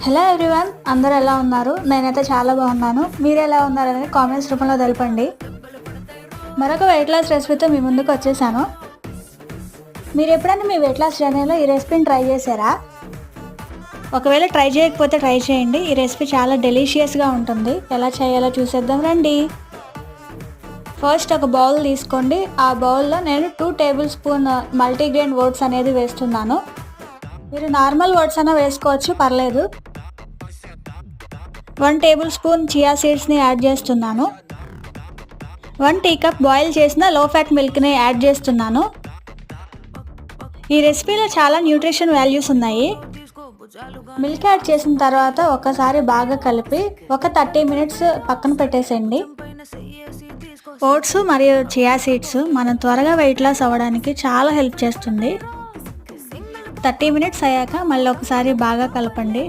Hello everyone, అందరూ ఎలా ఉన్నారు? నేనైతే చాలా బాగున్నాను. మీరు ఎలా ఉన్నారనేది కామెంట్స్ రూపంలో తెలపండి. మరొక వెయిట్ లాస్ రెసిపీతో మీ ముందుకు వచ్చేసాను. మీరు ఎప్పుడైనా మీ వెయిట్ లాస్ జర్నీలో ఈ రెసిపీని ట్రై చేశారా? ఒకవేళ ట్రై చేయకపోతే ట్రై చేయండి. ఈ రెసిపీ చాలా డెలీషియస్గా ఉంటుంది. ఎలా చేయాలో చూసేద్దాం రండి. ఫస్ట్ ఒక బౌల్ తీసుకోండి. ఆ బౌల్లో నేను 2 టేబుల్ స్పూన్ మల్టీగ్రెయిన్ ఓట్స్ అనేది వేస్తున్నాను. మీరు నార్మల్ ఓట్స్ అయినా వేసుకోవచ్చు, పర్లేదు. 1 టేబుల్ స్పూన్ చియా సీడ్స్ని యాడ్ చేస్తున్నాను. 1 టీ కప్ బాయిల్ చేసిన లో ఫ్యాట్ మిల్క్ని యాడ్ చేస్తున్నాను. ఈ రెసిపీలో చాలా న్యూట్రిషన్ వాల్యూస్ ఉన్నాయి. మిల్క్ యాడ్ చేసిన తర్వాత ఒకసారి బాగా కలిపి ఒక 30 మినిట్స్ పక్కన పెట్టేసేయండి. ఓట్స్ మరియు చియా సీడ్స్ మనం త్వరగా వెయిట్ లాస్ అవ్వడానికి చాలా హెల్ప్ చేస్తుంది. 30 మినిట్స్ అయ్యాక మళ్ళీ ఒకసారి బాగా కలపండి.